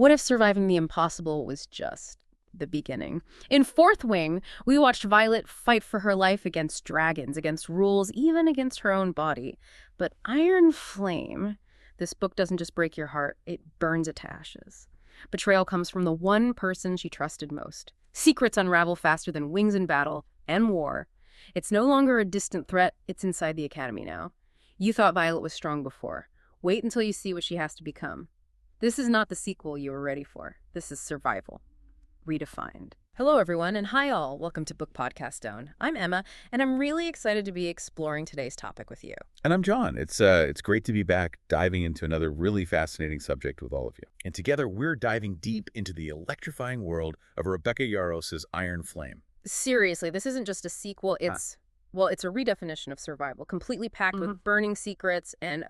What if surviving the impossible was just the beginning? In Fourth Wing, we watched Violet fight for her life against dragons, against rules, even against her own body. But Iron Flame, this book doesn't just break your heart, it burns it to ashes. Betrayal comes from the one person she trusted most. Secrets unravel faster than wings in battle and war. It's no longer a distant threat, it's inside the academy now. You thought Violet was strong before. Wait until you see what she has to become. This is not the sequel you were ready for. This is survival. Redefined. Hello, everyone, and hi all. Welcome to Book Podcast Stone. I'm Emma, and I'm really excited to be exploring today's topic with you. And I'm John. It's great to be back diving into another really fascinating subject with all of you. And together, we're diving deep into the electrifying world of Rebecca Yarros' Iron Flame. Seriously, this isn't just a sequel. It's a redefinition of survival, completely packed with burning secrets and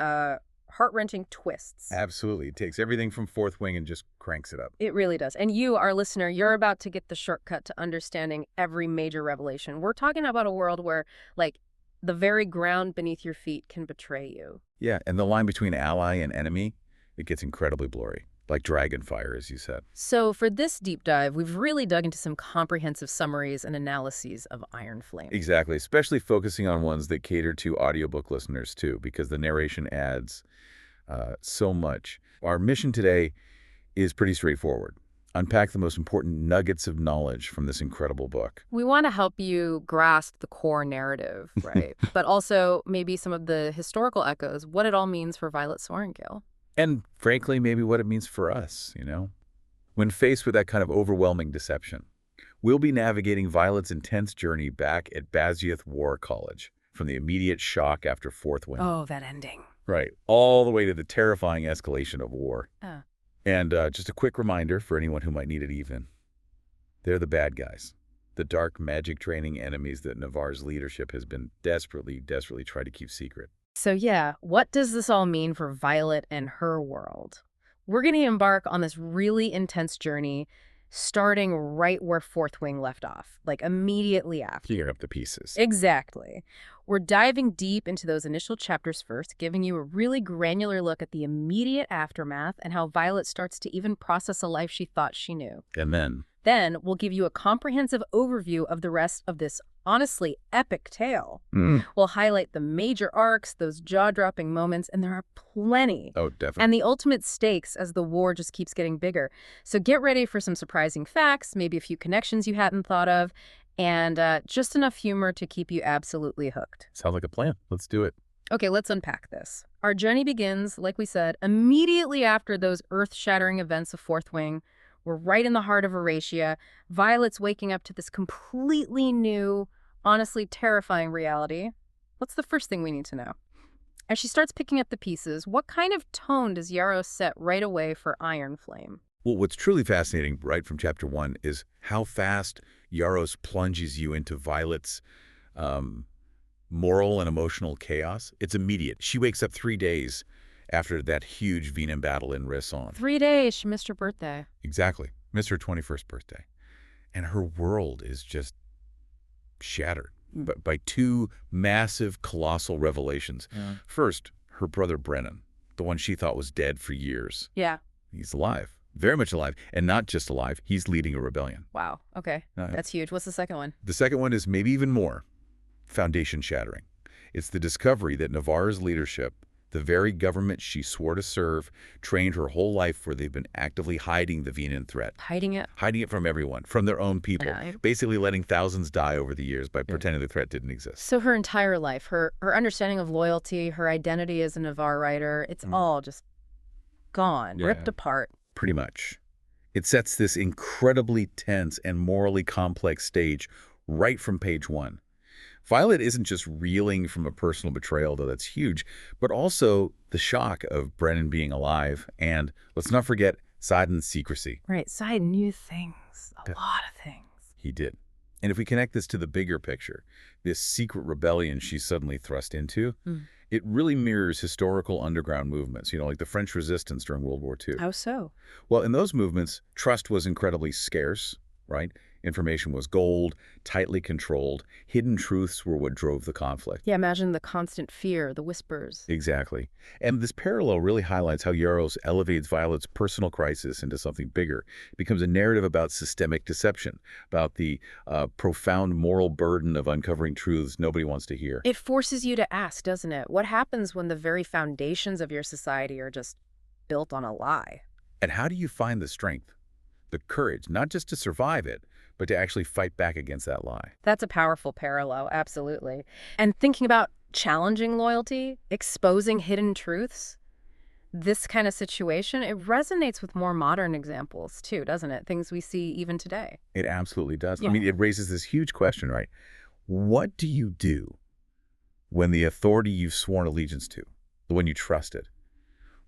heart-wrenching twists. Absolutely. It takes everything from Fourth Wing and just cranks it up. It really does. And you, our listener, you're about to get the shortcut to understanding every major revelation. We're talking about a world where, the very ground beneath your feet can betray you. Yeah, and the line between ally and enemy, it gets incredibly blurry, like Dragonfire, as you said. So for this deep dive, we've really dug into some comprehensive summaries and analyses of Iron Flame. Exactly, especially focusing on ones that cater to audiobook listeners, too, because the narration adds so much. Our mission today is pretty straightforward. Unpack the most important nuggets of knowledge from this incredible book. We want to help you grasp the core narrative, right? But also maybe some of the historical echoes, what it all means for Violet Sorrengail. And frankly, maybe what it means for us, When faced with that kind of overwhelming deception, we'll be navigating Violet's intense journey back at Basgiath War College, from the immediate shock after Fourth Wing. Oh, that ending. Right, all the way to the terrifying escalation of war. Oh. And just a quick reminder for anyone who might need it even. They're the bad guys. The dark magic training enemies that Navarre's leadership has been desperately trying to keep secret. So yeah, what does this all mean for Violet and her world? We're going to embark on this really intense journey, starting right where Fourth Wing left off, immediately after. Picking up the pieces. Exactly. We're diving deep into those initial chapters first, giving you a really granular look at the immediate aftermath and how Violet starts to even process a life she thought she knew. And Then we'll give you a comprehensive overview of the rest of this honestly epic tale. We'll highlight the major arcs, those jaw-dropping moments, and there are plenty. Oh, definitely. And the ultimate stakes as the war just keeps getting bigger. So get ready for some surprising facts, maybe a few connections you hadn't thought of, and just enough humor to keep you absolutely hooked. Sounds like a plan. Let's do it. Okay, let's unpack this. Our journey begins, like we said, immediately after those earth-shattering events of Fourth Wing. We're right in the heart of Aretia. Violet's waking up to this completely new, honestly terrifying reality. What's the first thing we need to know? As she starts picking up the pieces, what kind of tone does Yarros set right away for Iron Flame? Well, what's truly fascinating right from chapter 1 is how fast Yarros plunges you into Violet's moral and emotional chaos. It's immediate. She wakes up 3 days after that huge Venom battle in Risson. 3 days, she missed her birthday. Exactly. Missed her 21st birthday. And her world is just shattered by two massive, colossal revelations. Yeah. First, her brother Brennan, the one she thought was dead for years. Yeah. He's alive. Very much alive. And not just alive, he's leading a rebellion. Wow. Okay. That's huge. What's the second one? The second one is maybe even more foundation shattering. It's the discovery that Navarre's leadership, the very government she swore to serve, trained her whole life where they've been actively hiding the Venan threat. Hiding it? Hiding it from everyone, from their own people. Yeah. Basically letting thousands die over the years by pretending the threat didn't exist. So her entire life, her understanding of loyalty, her identity as a Navarre writer, it's all just gone, ripped apart. Pretty much. It sets this incredibly tense and morally complex stage right from page 1. Violet isn't just reeling from a personal betrayal, though that's huge, but also the shock of Brennan being alive, and let's not forget Sidon's secrecy. Right, Sidon knew things, a lot of things. He did. And if we connect this to the bigger picture, this secret rebellion she's suddenly thrust into, it really mirrors historical underground movements, like the French resistance during World War II. How so? Well, in those movements, trust was incredibly scarce, right? Information was gold, tightly controlled. Hidden truths were what drove the conflict. Yeah, imagine the constant fear, the whispers. Exactly. And this parallel really highlights how Yarros elevates Violet's personal crisis into something bigger. It becomes a narrative about systemic deception, about the profound moral burden of uncovering truths nobody wants to hear. It forces you to ask, doesn't it? What happens when the very foundations of your society are just built on a lie? And how do you find the strength, the courage, not just to survive it, but to actually fight back against that lie? That's a powerful parallel, absolutely. And thinking about challenging loyalty, exposing hidden truths, this kind of situation, it resonates with more modern examples too, doesn't it? Things we see even today. It absolutely does. Yeah. I mean, it raises this huge question, right? What do you do when the authority you've sworn allegiance to, the one you trusted,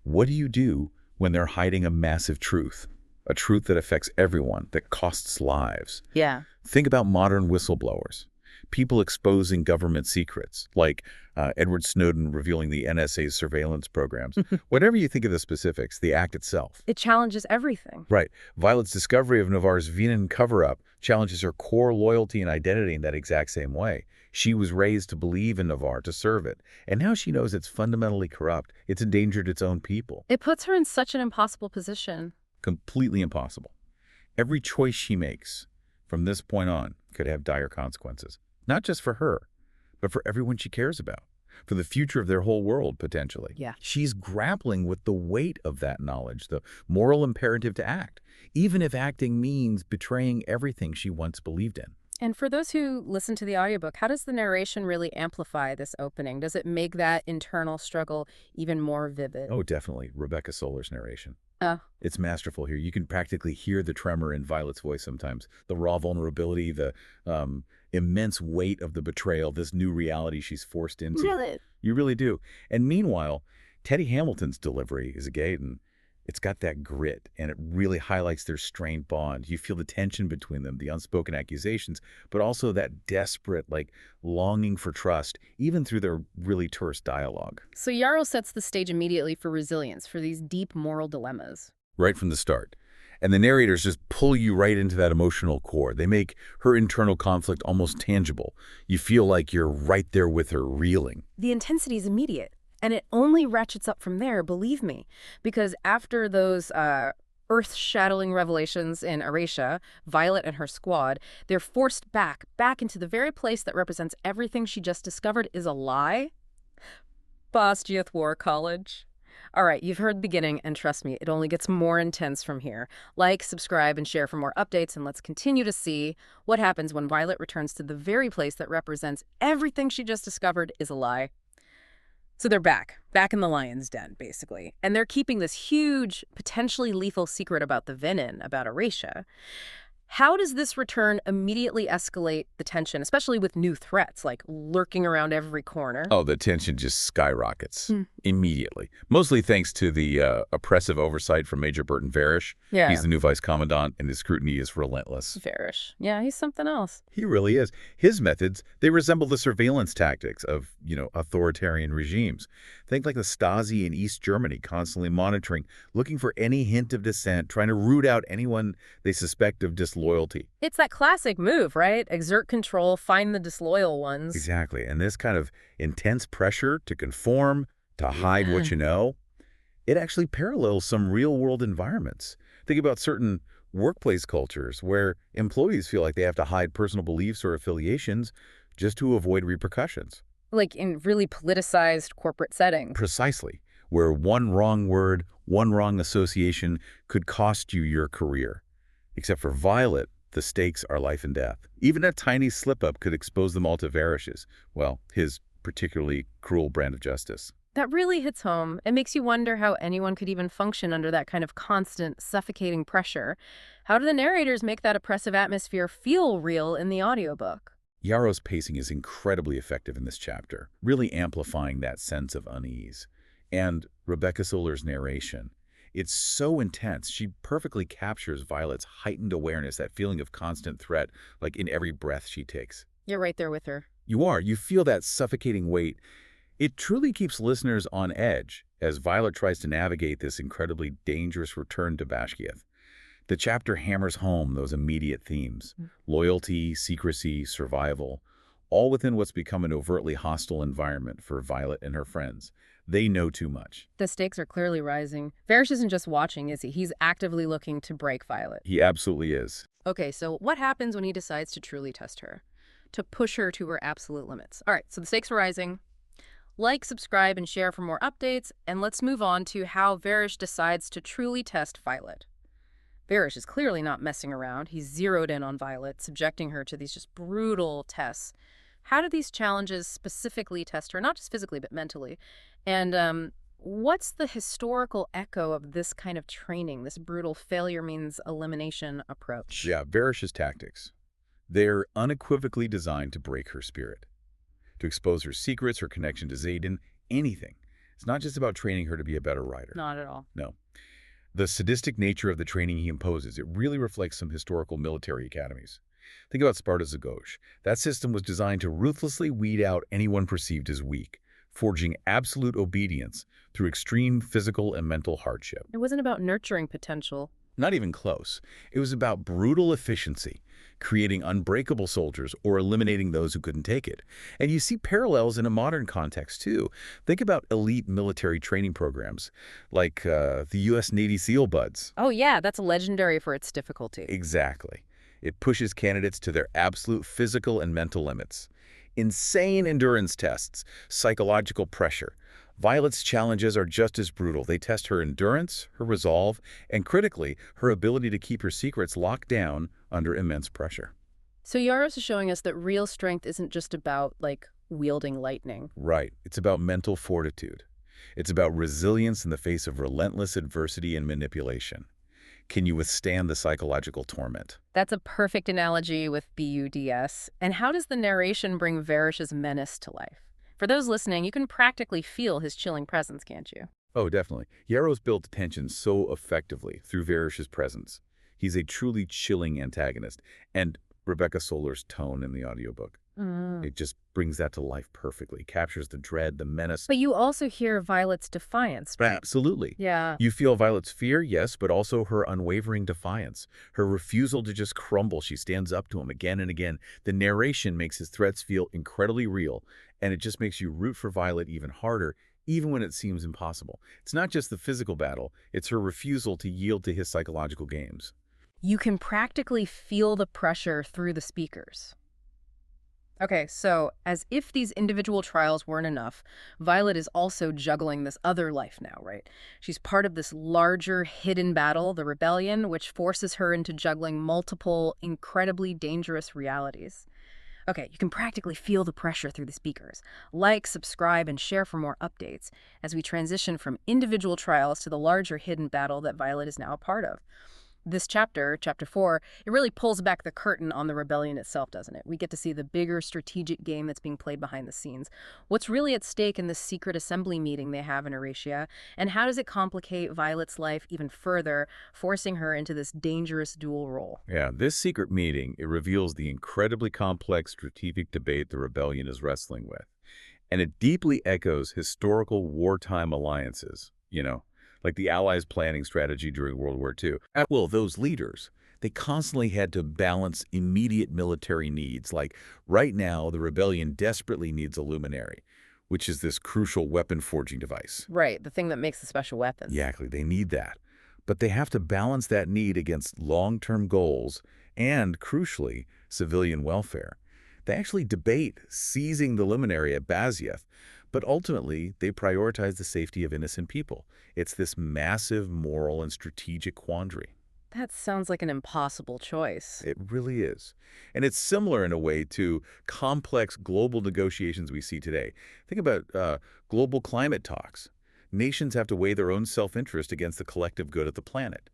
what do you do when they're hiding a massive truth? A truth that affects everyone, that costs lives. Yeah. Think about modern whistleblowers, people exposing government secrets, like Edward Snowden revealing the NSA's surveillance programs. Whatever you think of the specifics, the act itself. It challenges everything. Right. Violet's discovery of Navarre's Venin cover-up challenges her core loyalty and identity in that exact same way. She was raised to believe in Navarre, to serve it. And now she knows it's fundamentally corrupt. It's endangered its own people. It puts her in such an impossible position. Completely impossible. Every choice she makes from this point on could have dire consequences, not just for her, but for everyone she cares about, for the future of their whole world, potentially. Yeah. She's grappling with the weight of that knowledge, the moral imperative to act, even if acting means betraying everything she once believed in. And for those who listen to the audiobook, how does the narration really amplify this opening? Does it make that internal struggle even more vivid? Oh, definitely. Rebecca Soller's narration. Oh. It's masterful here. You can practically hear the tremor in Violet's voice sometimes. The raw vulnerability, the immense weight of the betrayal, this new reality she's forced into. Really? You really do. And meanwhile, Teddy Hamilton's delivery is again, and it's got that grit, and it really highlights their strained bond. You feel the tension between them, the unspoken accusations, but also that desperate, longing for trust, even through their really terse dialogue. So Yarros sets the stage immediately for resilience, for these deep moral dilemmas. Right from the start. And the narrators just pull you right into that emotional core. They make her internal conflict almost tangible. You feel like you're right there with her, reeling. The intensity is immediate. And it only ratchets up from there, believe me, because after those earth-shattering revelations in Aretia, Violet and her squad, they're forced back into the very place that represents everything she just discovered is a lie. Basgiath War College. All right, you've heard the beginning, and trust me, it only gets more intense from here. Like, subscribe, and share for more updates, and let's continue to see what happens when Violet returns to the very place that represents everything she just discovered is a lie. So they're back in the lion's den, basically. And they're keeping this huge, potentially lethal secret about the Venin, about Aretia. How does this return immediately escalate the tension, especially with new threats, like lurking around every corner? Oh, the tension just skyrockets immediately. Mostly thanks to the oppressive oversight from Major Burton Varrish. Yeah. He's the new vice commandant, and his scrutiny is relentless. Varrish. Yeah, he's something else. He really is. His methods, they resemble the surveillance tactics of, authoritarian regimes. Think like the Stasi in East Germany, constantly monitoring, looking for any hint of dissent, trying to root out anyone they suspect of disloyalty. It's that classic move, right? Exert control, find the disloyal ones. Exactly. And this kind of intense pressure to conform, to hide what you know, it actually parallels some real-world environments. Think about certain workplace cultures where employees feel like they have to hide personal beliefs or affiliations just to avoid repercussions. Like in really politicized corporate settings. Precisely. Where one wrong word, one wrong association could cost you your career. Except for Violet, the stakes are life and death. Even a tiny slip-up could expose them all to Varrish's, his particularly cruel brand of justice. That really hits home. It makes you wonder how anyone could even function under that kind of constant, suffocating pressure. How do the narrators make that oppressive atmosphere feel real in the audiobook? Yarros' pacing is incredibly effective in this chapter, really amplifying that sense of unease. And Rebecca Soller's narration, it's so intense. She perfectly captures Violet's heightened awareness, that feeling of constant threat, like in every breath she takes. You're right there with her. You are. You feel that suffocating weight. It truly keeps listeners on edge as Violet tries to navigate this incredibly dangerous return to Basgiath. The chapter hammers home those immediate themes: loyalty, secrecy, survival, all within what's become an overtly hostile environment for Violet and her friends. They know too much. The stakes are clearly rising. Varrish isn't just watching, is he? He's actively looking to break Violet. He absolutely is. Okay, so what happens when he decides to truly test her? To push her to her absolute limits. All right, so the stakes are rising. Like, subscribe, and share for more updates, and let's move on to how Varrish decides to truly test Violet. Varrish is clearly not messing around. He's zeroed in on Violet, subjecting her to these just brutal tests. How do these challenges specifically test her, not just physically, but mentally? And what's the historical echo of this kind of training, this brutal failure means elimination approach? Yeah, Varrish's tactics. They're unequivocally designed to break her spirit, to expose her secrets, her connection to Xaden, anything. It's not just about training her to be a better writer. Not at all. No. The sadistic nature of the training he imposes, it really reflects some historical military academies. Think about Sparta's Zagosh. That system was designed to ruthlessly weed out anyone perceived as weak, forging absolute obedience through extreme physical and mental hardship. It wasn't about nurturing potential. Not even close. It was about brutal efficiency, creating unbreakable soldiers or eliminating those who couldn't take it. And you see parallels in a modern context, too. Think about elite military training programs, like the U.S. Navy SEAL Buds. Oh yeah, that's legendary for its difficulty. Exactly. It pushes candidates to their absolute physical and mental limits. Insane endurance tests, psychological pressure. Violet's challenges are just as brutal. They test her endurance, her resolve, and critically, her ability to keep her secrets locked down under immense pressure. So Yarros is showing us that real strength isn't just about, like, wielding lightning. Right. It's about mental fortitude. It's about resilience in the face of relentless adversity and manipulation. Can you withstand the psychological torment? That's a perfect analogy with BUDS. And how does the narration bring Varrish's menace to life? For those listening, you can practically feel his chilling presence, can't you? Oh, definitely. Yarros built tension so effectively through Varrish's presence. He's a truly chilling antagonist. And Rebecca Soller's tone in the audiobook. It just brings that to life perfectly, captures the dread, the menace. But you also hear Violet's defiance. Absolutely. Yeah. You feel Violet's fear, yes, but also her unwavering defiance, her refusal to just crumble. She stands up to him again and again. The narration makes his threats feel incredibly real, and it just makes you root for Violet even harder, even when it seems impossible. It's not just the physical battle, it's her refusal to yield to his psychological games. You can practically feel the pressure through the speakers. Okay, so as if these individual trials weren't enough, Violet is also juggling this other life now, right? She's part of this larger hidden battle, the rebellion, which forces her into juggling multiple, incredibly dangerous realities. Okay, you can practically feel the pressure through the speakers. Like, subscribe, and share for more updates as we transition from individual trials to the larger hidden battle that Violet is now a part of. This chapter, Chapter 4, it really pulls back the curtain on the rebellion itself, doesn't it? We get to see the bigger strategic game that's being played behind the scenes. What's really at stake in this secret assembly meeting they have in Aretia, and how does it complicate Violet's life even further, forcing her into this dangerous dual role? Yeah, this secret meeting, it reveals the incredibly complex strategic debate the rebellion is wrestling with. And it deeply echoes historical wartime alliances, like the Allies' planning strategy during World War II. Well, those leaders, they constantly had to balance immediate military needs. Like right now, the rebellion desperately needs a luminary, which is this crucial weapon forging device. Right, the thing that makes the special weapons. Exactly, they need that. But they have to balance that need against long-term goals and, crucially, civilian welfare. They actually debate seizing the luminary at Basgiath, but ultimately, they prioritize the safety of innocent people. It's this massive moral and strategic quandary. That sounds like an impossible choice. It really is. And it's similar in a way to complex global negotiations we see today. Think about global climate talks. Nations have to weigh their own self-interest against the collective good of the planet.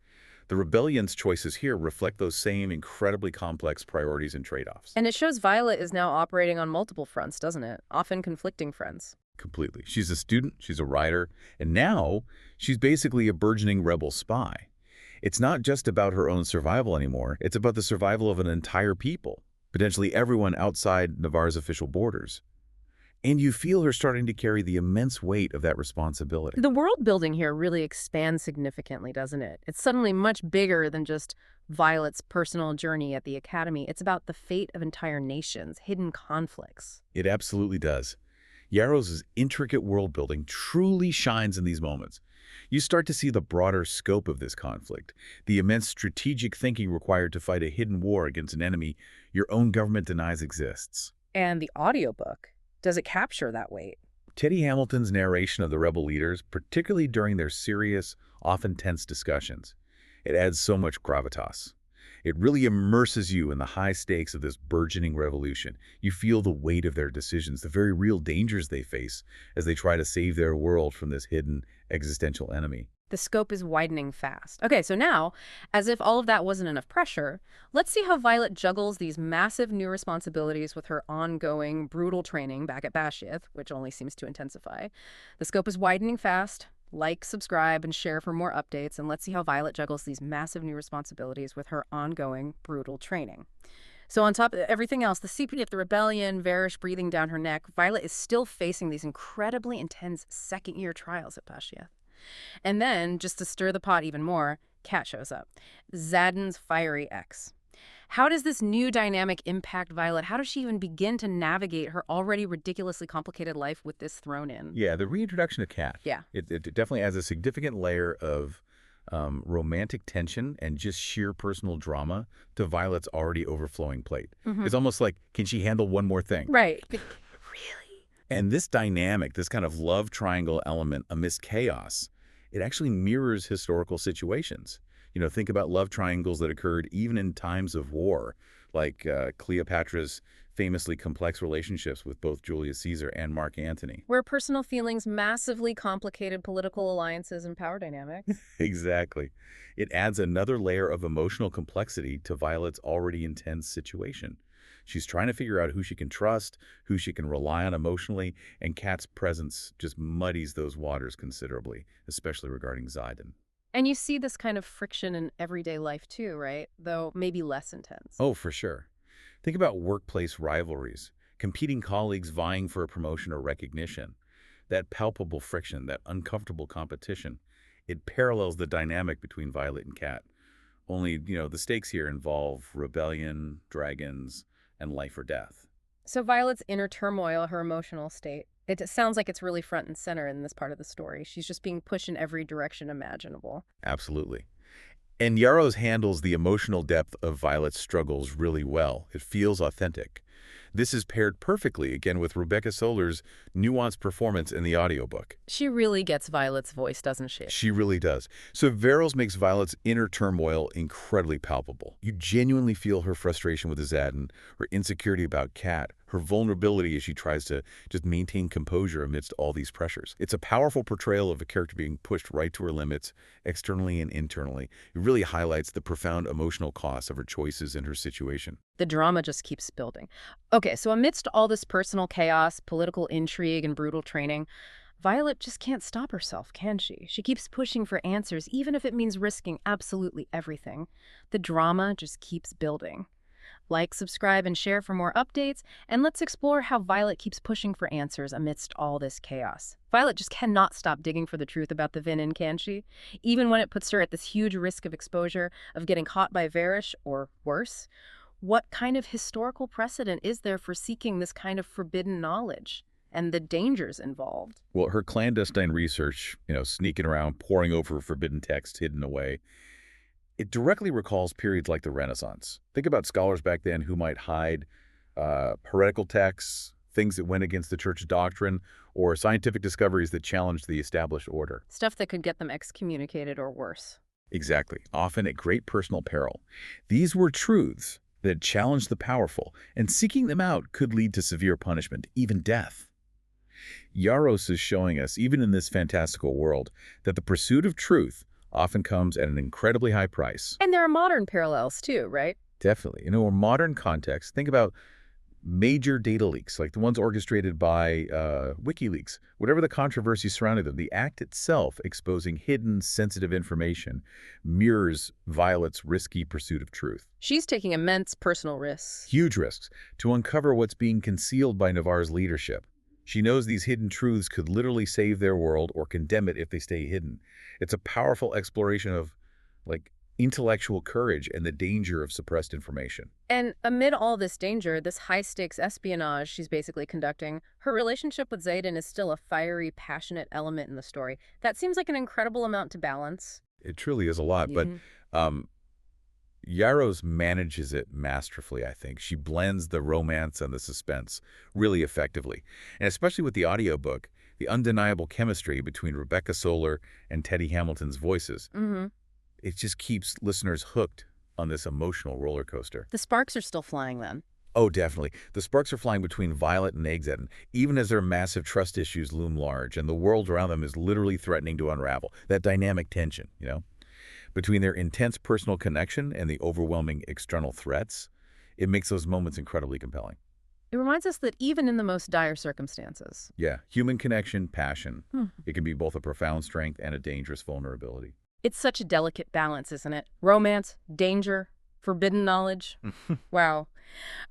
The rebellion's choices here reflect those same incredibly complex priorities and trade-offs. And it shows Violet is now operating on multiple fronts, doesn't it? Often conflicting fronts. Completely. She's a student, she's a writer, and now she's basically a burgeoning rebel spy. It's not just about her own survival anymore, it's about the survival of an entire people, potentially everyone outside Navarre's official borders. And you feel her starting to carry the immense weight of that responsibility. The world building here really expands significantly, doesn't it? It's suddenly much bigger than just Violet's personal journey at the academy. It's about the fate of entire nations, hidden conflicts. It absolutely does. Yarros' intricate world building truly shines in these moments. You start to see the broader scope of this conflict, the immense strategic thinking required to fight a hidden war against an enemy your own government denies exists. And the audiobook, does it capture that weight? Teddy Hamilton's narration of the rebel leaders, particularly during their serious, often tense discussions, it adds so much gravitas. It really immerses you in the high stakes of this burgeoning revolution. You feel the weight of their decisions, the very real dangers they face as they try to save their world from this hidden existential enemy. The scope is widening fast. Okay, so now, as if all of that wasn't enough pressure, let's see how Violet juggles these massive new responsibilities with her ongoing, brutal training back at Basgiath, which only seems to intensify. The scope is widening fast. Like, subscribe, and share for more updates, and let's see how Violet juggles these massive new responsibilities with her ongoing, brutal training. So on top of everything else, the secret of the rebellion, Varrish breathing down her neck, Violet is still facing these incredibly intense second-year trials at Basgiath. And then, just to stir the pot even more, Cat shows up. Xaden's fiery ex. How does this new dynamic impact Violet? How does she even begin to navigate her already ridiculously complicated life with this thrown in? Yeah, the reintroduction of Cat. Yeah. It definitely adds a significant layer of romantic tension and just sheer personal drama to Violet's already overflowing plate. It's almost like, can she handle one more thing? Right. Really? And this dynamic, this kind of love triangle element amidst chaos, it actually mirrors historical situations. You know, think about love triangles that occurred even in times of war, like Cleopatra's famously complex relationships with both Julius Caesar and Mark Antony. Where personal feelings massively complicated political alliances and power dynamics. Exactly. It adds another layer of emotional complexity to Violet's already intense situation. She's trying to figure out who she can trust, who she can rely on emotionally, and Kat's presence just muddies those waters considerably, especially regarding Xaden. And you see this kind of friction in everyday life too, right? Though maybe less intense. Oh, for sure. Think about workplace rivalries, competing colleagues vying for a promotion or recognition. That palpable friction, that uncomfortable competition, it parallels the dynamic between Violet and Cat. Only, the stakes here involve rebellion, dragons, and life or death. So Violet's inner turmoil, her emotional state, it sounds like it's really front and center in this part of the story. She's just being pushed in every direction imaginable. Absolutely. And Yarros handles the emotional depth of Violet's struggles really well. It feels authentic. This is paired perfectly, again, with Rebecca Solar's nuanced performance in the audiobook. She really gets Violet's voice, doesn't she? She really does. So Varros makes Violet's inner turmoil incredibly palpable. You genuinely feel her frustration with Xaden, her insecurity about Cat, her vulnerability as she tries to just maintain composure amidst all these pressures. It's a powerful portrayal of a character being pushed right to her limits, externally and internally. It really highlights the profound emotional cost of her choices and her situation. The drama just keeps building. Okay, so amidst all this personal chaos, political intrigue, and brutal training, Violet just can't stop herself, can she? She keeps pushing for answers, even if it means risking absolutely everything. The drama just keeps building. Like, subscribe, and share for more updates, and let's explore how Violet keeps pushing for answers amidst all this chaos. Violet just cannot stop digging for the truth about the Vinin, can she? Even when it puts her at this huge risk of exposure, of getting caught by Varrish, or worse. What kind of historical precedent is there for seeking this kind of forbidden knowledge and the dangers involved? Well, her clandestine research, sneaking around, poring over forbidden texts hidden away, it directly recalls periods like the Renaissance. Think about scholars back then who might hide heretical texts, things that went against the church doctrine, or scientific discoveries that challenged the established order. Stuff that could get them excommunicated or worse. Exactly, often at great personal peril. These were truths that challenged the powerful, and seeking them out could lead to severe punishment, even death. Yarros is showing us, even in this fantastical world, that the pursuit of truth often comes at an incredibly high price. And there are modern parallels too, right? Definitely. In a modern context, think about major data leaks, like the ones orchestrated by WikiLeaks. Whatever the controversy surrounding them, the act itself exposing hidden, sensitive information mirrors Violet's risky pursuit of truth. She's taking immense personal risks. Huge risks to uncover what's being concealed by Navarre's leadership. She knows these hidden truths could literally save their world or condemn it if they stay hidden. It's a powerful exploration of, like, intellectual courage and the danger of suppressed information. And amid all this danger, this high-stakes espionage she's basically conducting, her relationship with Xaden is still a fiery, passionate element in the story. That seems like an incredible amount to balance. It truly is a lot, but um, Yarros manages it masterfully, I think. She blends the romance and the suspense really effectively. And especially with the audiobook, the undeniable chemistry between Rebecca Solar and Teddy Hamilton's voices. It just keeps listeners hooked on this emotional roller coaster. The sparks are still flying then. Oh, definitely. The sparks are flying between Violet and Xaden, even as their massive trust issues loom large and the world around them is literally threatening to unravel. That dynamic tension, between their intense personal connection and the overwhelming external threats, it makes those moments incredibly compelling. It reminds us that even in the most dire circumstances. Yeah, human connection, passion. It can be both a profound strength and a dangerous vulnerability. It's such a delicate balance, isn't it? Romance, danger, forbidden knowledge. Wow.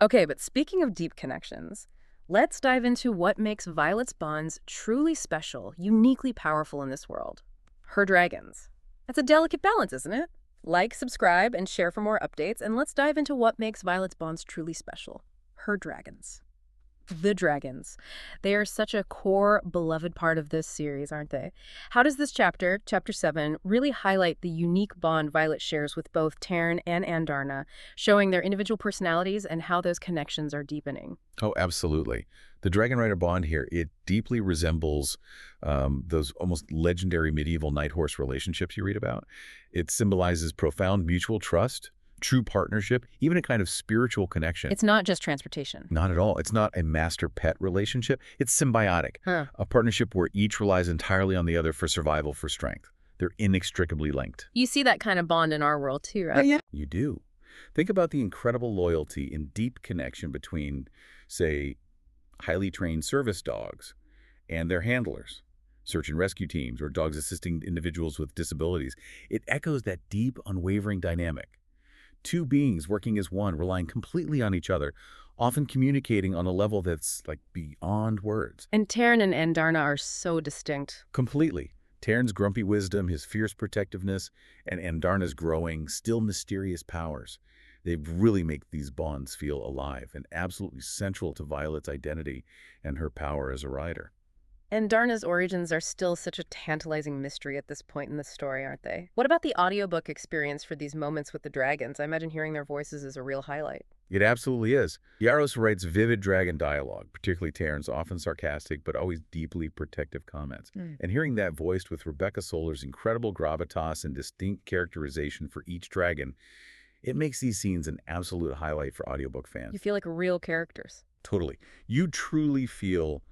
Okay, but speaking of deep connections, let's dive into what makes Violet's bonds truly special, uniquely powerful in this world. Her dragons. That's a delicate balance, isn't it? Like, subscribe, and share for more updates, and let's dive into what makes Violet's bonds truly special. Her dragons. The dragons. They are such a core, beloved part of this series, aren't they? How does this chapter, Chapter 7, really highlight the unique bond Violet shares with both Taryn and Andarna, showing their individual personalities and how those connections are deepening? Oh, absolutely. The Dragon Rider bond here, it deeply resembles those almost legendary medieval knight-horse relationships you read about. It symbolizes profound mutual trust, true partnership, even a kind of spiritual connection. It's not just transportation. Not at all. It's not a master-pet relationship. It's symbiotic, a partnership where each relies entirely on the other for survival, for strength. They're inextricably linked. You see that kind of bond in our world too, right? Yeah. You do. Think about the incredible loyalty and deep connection between, say, highly trained service dogs and their handlers, search and rescue teams, or dogs assisting individuals with disabilities. It echoes that deep, unwavering dynamic. Two beings working as one, relying completely on each other, often communicating on a level that's like beyond words. And Taryn and Andarna are so distinct. Completely. Taryn's grumpy wisdom, his fierce protectiveness, and Andarna's growing, still mysterious powers. They really make these bonds feel alive and absolutely central to Violet's identity and her power as a rider. And Darna's origins are still such a tantalizing mystery at this point in the story, aren't they? What about the audiobook experience for these moments with the dragons? I imagine hearing their voices is a real highlight. It absolutely is. Yarros writes vivid dragon dialogue, particularly Taryn's often sarcastic but always deeply protective comments. And hearing that voiced with Rebecca Solar's incredible gravitas and distinct characterization for each dragon, it makes these scenes an absolute highlight for audiobook fans. You feel like real characters. Totally. You truly feel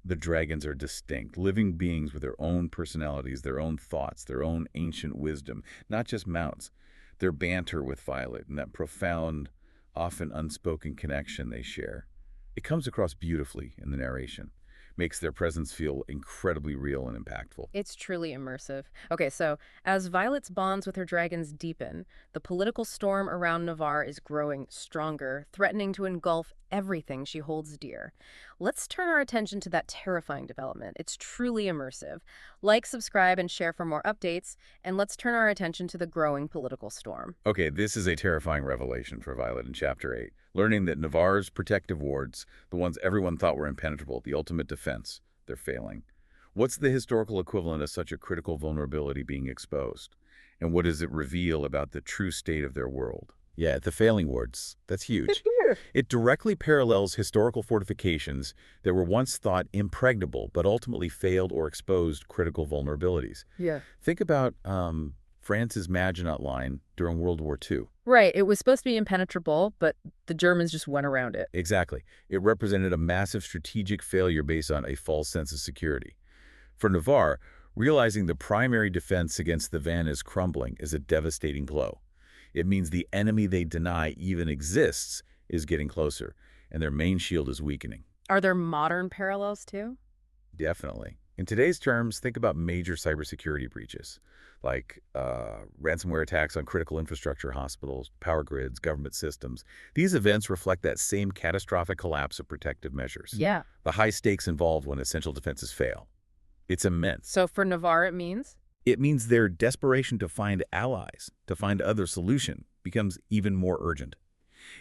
the dragons are distinct, living beings with their own personalities, their own thoughts, their own ancient wisdom, not just mounts. Their banter with Violet and that profound, often unspoken connection they share. It comes across beautifully in the narration, makes their presence feel incredibly real and impactful. It's truly immersive. Okay, so as Violet's bonds with her dragons deepen, the political storm around Navarre is growing stronger, threatening to engulf everything she holds dear. Let's turn our attention to that terrifying development. It's truly immersive. Like, subscribe, and share for more updates, and let's turn our attention to the growing political storm. Okay, this is a terrifying revelation for Violet in Chapter 8. Learning that Navarre's protective wards, the ones everyone thought were impenetrable, the ultimate defense, they're failing. What's the historical equivalent of such a critical vulnerability being exposed? And what does it reveal about the true state of their world? Yeah, the failing wards. That's huge. It directly parallels historical fortifications that were once thought impregnable, but ultimately failed or exposed critical vulnerabilities. Yeah. Think about France's Maginot Line during World War II. Right, it was supposed to be impenetrable, but the Germans just went around it. Exactly. It represented a massive strategic failure based on a false sense of security. For Navarre, realizing the primary defense against the Van is crumbling is a devastating blow. It means the enemy they deny even exists is getting closer, and their main shield is weakening. Are there modern parallels too? Definitely. In today's terms, think about major cybersecurity breaches, like ransomware attacks on critical infrastructure, hospitals, power grids, government systems. These events reflect that same catastrophic collapse of protective measures. Yeah. The high stakes involved when essential defenses fail. It's immense. So for Navarre, it means? It means their desperation to find allies, to find other solution, becomes even more urgent.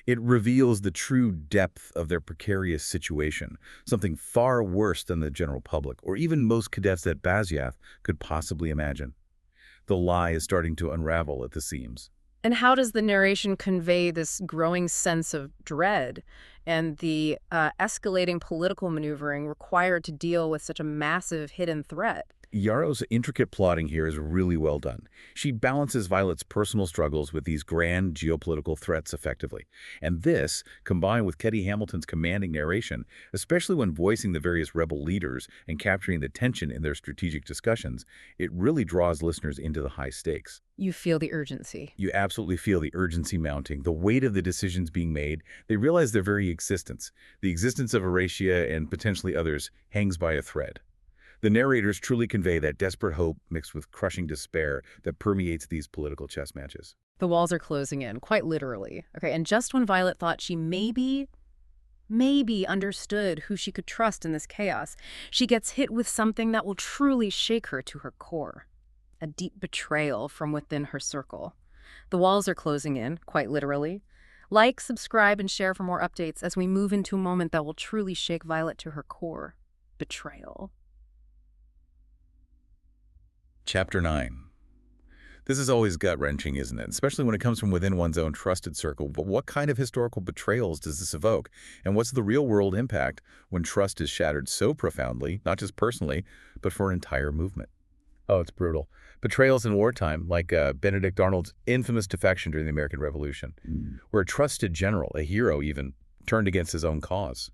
It reveals the true depth of their precarious situation, something far worse than the general public, or even most cadets at Basgiath could possibly imagine. The lie is starting to unravel at the seams. And how does the narration convey this growing sense of dread and the escalating political maneuvering required to deal with such a massive hidden threat? Yarros' intricate plotting here is really well done. She balances Violet's personal struggles with these grand geopolitical threats effectively. And this, combined with Ketty Hamilton's commanding narration, especially when voicing the various rebel leaders and capturing the tension in their strategic discussions, it really draws listeners into the high stakes. You feel the urgency. You absolutely feel the urgency mounting, the weight of the decisions being made. They realize their very existence, the existence of Aretia and potentially others, hangs by a thread. The narrators truly convey that desperate hope mixed with crushing despair that permeates these political chess matches. The walls are closing in, quite literally. Okay, and just when Violet thought she maybe understood who she could trust in this chaos, she gets hit with something that will truly shake her to her core. A deep betrayal from within her circle. The walls are closing in, quite literally. Like, subscribe, and share for more updates as we move into a moment that will truly shake Violet to her core. Betrayal. Chapter 9. This is always gut-wrenching, isn't it? Especially when it comes from within one's own trusted circle. But what kind of historical betrayals does this evoke? And what's the real-world impact when trust is shattered so profoundly, not just personally, but for an entire movement? Oh, it's brutal. Betrayals in wartime, like Benedict Arnold's infamous defection during the American Revolution, where a trusted general, a hero even, turned against his own cause.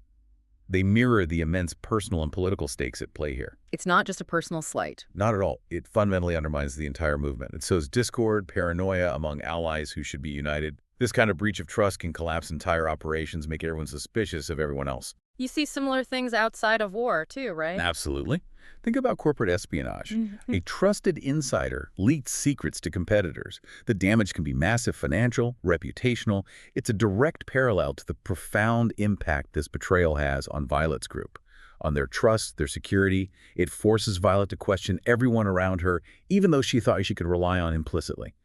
They mirror the immense personal and political stakes at play here. It's not just a personal slight. Not at all. It fundamentally undermines the entire movement. It sows discord, paranoia among allies who should be united. This kind of breach of trust can collapse entire operations, make everyone suspicious of everyone else. You see similar things outside of war, too, right? Absolutely. Think about corporate espionage. A trusted insider leaked secrets to competitors. The damage can be massive, financial, reputational. It's a direct parallel to the profound impact this betrayal has on Violet's group, on their trust, their security. It forces Violet to question everyone around her, even though she thought she could rely on implicitly.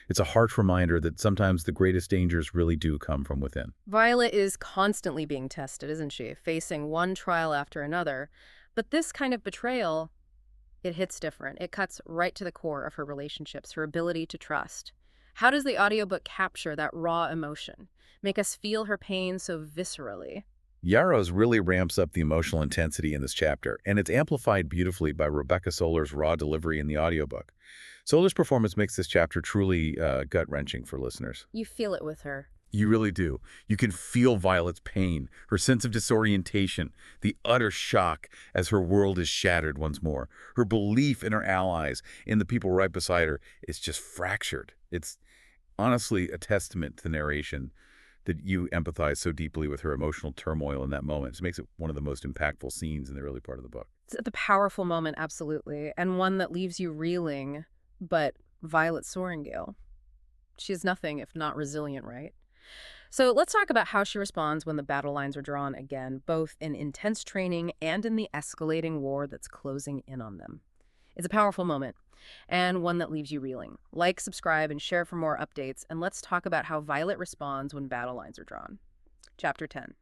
It's a harsh reminder that sometimes the greatest dangers really do come from within. Violet is constantly being tested, isn't she? Facing one trial after another. But this kind of betrayal, it hits different. It cuts right to the core of her relationships, her ability to trust. How does the audiobook capture that raw emotion, make us feel her pain so viscerally? Yarros really ramps up the emotional intensity in this chapter, and it's amplified beautifully by Rebecca Solar's raw delivery in the audiobook. Solar's performance makes this chapter truly gut-wrenching for listeners. You feel it with her. You really do. You can feel Violet's pain, her sense of disorientation, the utter shock as her world is shattered once more. Her belief in her allies, in the people right beside her, is just fractured. It's honestly a testament to the narration that you empathize so deeply with her emotional turmoil in that moment. It makes it one of the most impactful scenes in the early part of the book. It's the powerful moment, absolutely, and one that leaves you reeling. But Violet Sorrengail, she is nothing if not resilient, right? So let's talk about how she responds when the battle lines are drawn again, both in intense training and in the escalating war that's closing in on them. It's a powerful moment, and one that leaves you reeling. Like, subscribe, and share for more updates, and let's talk about how Violet responds when battle lines are drawn. Chapter 10.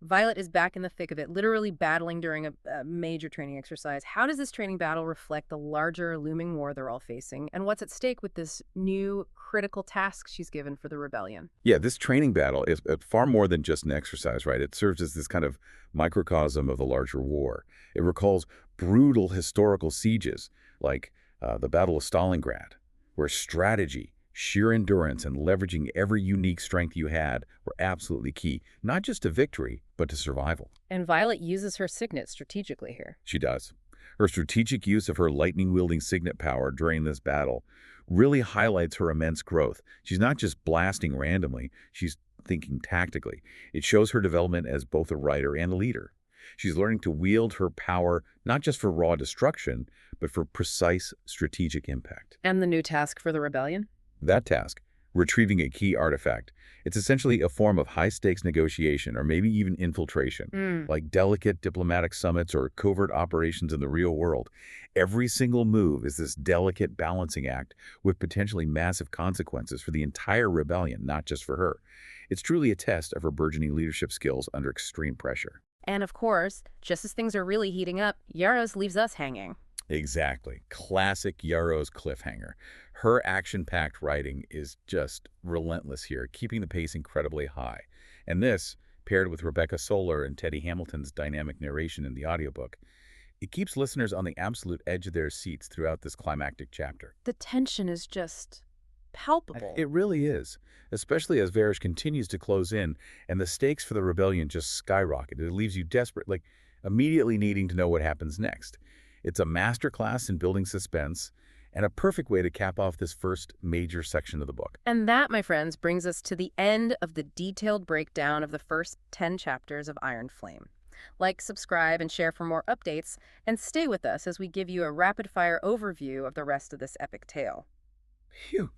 Violet is back in the thick of it, literally battling during a major training exercise. How does this training battle reflect the larger looming war they're all facing, and what's at stake with this new critical task she's given for the rebellion? Yeah, this training battle is far more than just an exercise, right? It serves as this kind of microcosm of the larger war. It recalls brutal historical sieges like the Battle of Stalingrad, where strategy, sheer endurance, and leveraging every unique strength you had were absolutely key, not just to victory, but to survival. And Violet uses her signet strategically here. She does. Her strategic use of her lightning-wielding signet power during this battle really highlights her immense growth. She's not just blasting randomly, she's thinking tactically. It shows her development as both a writer and a leader. She's learning to wield her power not just for raw destruction, but for precise strategic impact. And the new task for the rebellion? That task, retrieving a key artifact, it's essentially a form of high-stakes negotiation or maybe even infiltration, like delicate diplomatic summits or covert operations in the real world. Every single move is this delicate balancing act with potentially massive consequences for the entire rebellion, not just for her. It's truly a test of her burgeoning leadership skills under extreme pressure. And of course, just as things are really heating up, Yarros leaves us hanging. Exactly. Classic Yarros cliffhanger. Her action-packed writing is just relentless here, keeping the pace incredibly high. And this, paired with Rebecca Solar and Teddy Hamilton's dynamic narration in the audiobook, it keeps listeners on the absolute edge of their seats throughout this climactic chapter. The tension is just palpable. It really is, especially as Varrish continues to close in and the stakes for the rebellion just skyrocket. It leaves you desperate, like immediately needing to know what happens next. It's a masterclass in building suspense and a perfect way to cap off this first major section of the book. And that, my friends, brings us to the end of the detailed breakdown of the first 10 chapters of Iron Flame. Like, subscribe, and share for more updates, and stay with us as we give you a rapid-fire overview of the rest of this epic tale. Phew.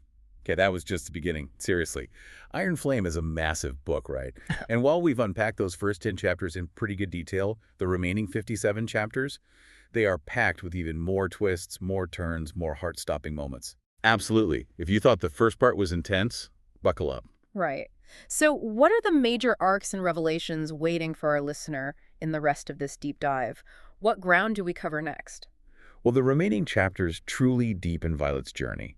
Okay, that was just the beginning. Seriously. Iron Flame is a massive book, right? And while we've unpacked those first 10 chapters in pretty good detail, the remaining 57 chapters, they are packed with even more twists, more turns, more heart-stopping moments. Absolutely. If you thought the first part was intense, buckle up. Right. So what are the major arcs and revelations waiting for our listener in the rest of this deep dive? What ground do we cover next? Well, the remaining chapters truly deepen Violet's journey,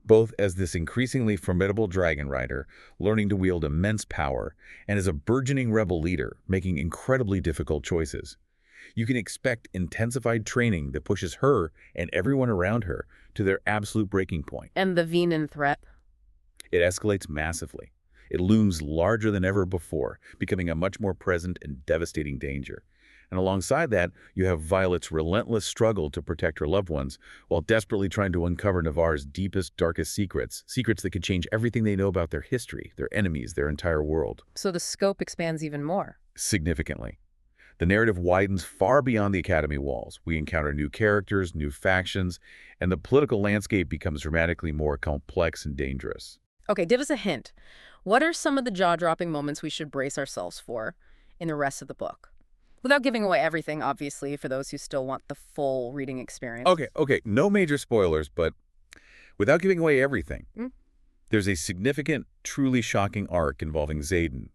both as this increasingly formidable dragon rider, learning to wield immense power, and as a burgeoning rebel leader, making incredibly difficult choices. You can expect intensified training that pushes her and everyone around her to their absolute breaking point. And the Venan threat? It escalates massively. It looms larger than ever before, becoming a much more present and devastating danger. And alongside that, you have Violet's relentless struggle to protect her loved ones while desperately trying to uncover Navarre's deepest, darkest secrets, secrets that could change everything they know about their history, their enemies, their entire world. So the scope expands even more. Significantly. The narrative widens far beyond the Academy walls. We encounter new characters, new factions, and the political landscape becomes dramatically more complex and dangerous. Okay, give us a hint. What are some of the jaw-dropping moments we should brace ourselves for in the rest of the book? Without giving away everything, obviously, for those who still want the full reading experience. Okay. No major spoilers, but without giving away everything, there's a significant, truly shocking arc involving Xaden.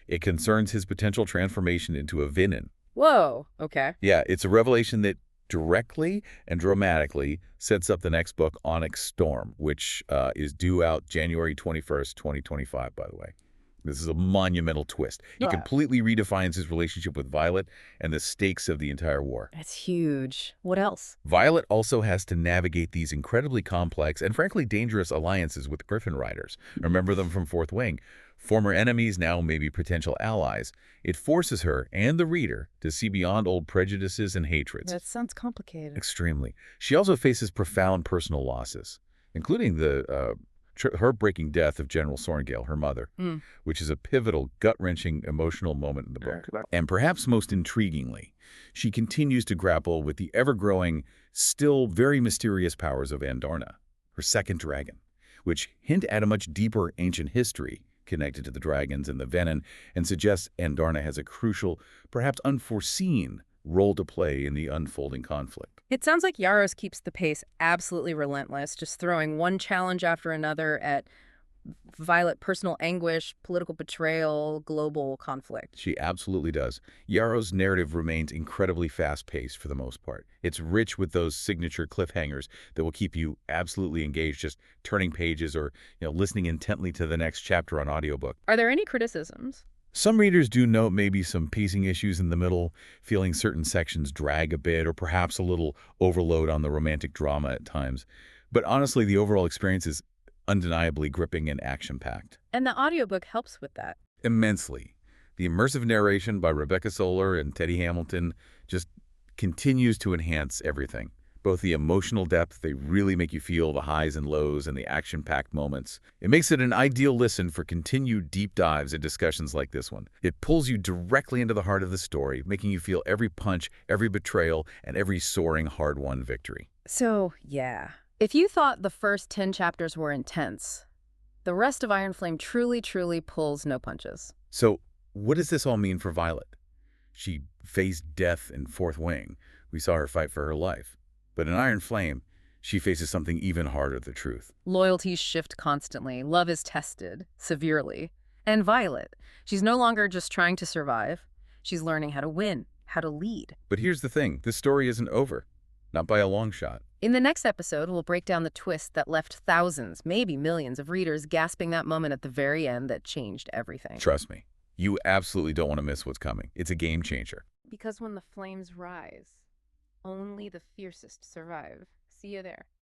It concerns his potential transformation into a Venan. Whoa, okay. Yeah, it's a revelation that directly and dramatically sets up the next book, Onyx Storm, which is due out January 21st, 2025, by the way. This is a monumental twist. He completely redefines his relationship with Violet and the stakes of the entire war. That's huge. What else? Violet also has to navigate these incredibly complex and frankly dangerous alliances with Griffin Riders. Remember them from Fourth Wing. Former enemies, now maybe potential allies. It forces her and the reader to see beyond old prejudices and hatreds. That sounds complicated. Extremely. She also faces profound personal losses, including the heartbreaking death of General Sorrengail, her mother, which is a pivotal, gut-wrenching emotional moment in the book. And perhaps most intriguingly, she continues to grapple with the ever-growing, still very mysterious powers of Andarna, her second dragon, which hint at a much deeper ancient history connected to the dragons and the Venan, and suggests Andarna has a crucial, perhaps unforeseen, role to play in the unfolding conflict. It sounds like Yarros keeps the pace absolutely relentless, just throwing one challenge after another at Violet personal anguish, political betrayal, global conflict. She absolutely does. Yarros' narrative remains incredibly fast-paced for the most part. It's rich with those signature cliffhangers that will keep you absolutely engaged, just turning pages or listening intently to the next chapter on audiobook. Are there any criticisms? Some readers do note maybe some pacing issues in the middle, feeling certain sections drag a bit or perhaps a little overload on the romantic drama at times. But honestly, the overall experience is undeniably gripping and action-packed. And the audiobook helps with that. Immensely. The immersive narration by Rebecca Solar and Teddy Hamilton just continues to enhance everything. Both the emotional depth, they really make you feel the highs and lows and the action-packed moments. It makes it an ideal listen for continued deep dives and discussions like this one. It pulls you directly into the heart of the story, making you feel every punch, every betrayal, and every soaring, hard-won victory. So, yeah. If you thought the first 10 chapters were intense, the rest of Iron Flame truly, truly pulls no punches. So, what does this all mean for Violet? She faced death in Fourth Wing. We saw her fight for her life. But in Iron Flame, she faces something even harder, the truth. Loyalties shift constantly. Love is tested severely. And Violet, she's no longer just trying to survive. She's learning how to win, how to lead. But here's the thing, this story isn't over. Not by a long shot. In the next episode, we'll break down the twist that left thousands, maybe millions of readers gasping that moment at the very end that changed everything. Trust me, you absolutely don't want to miss what's coming. It's a game changer. Because when the flames rise, only the fiercest survive. See you there.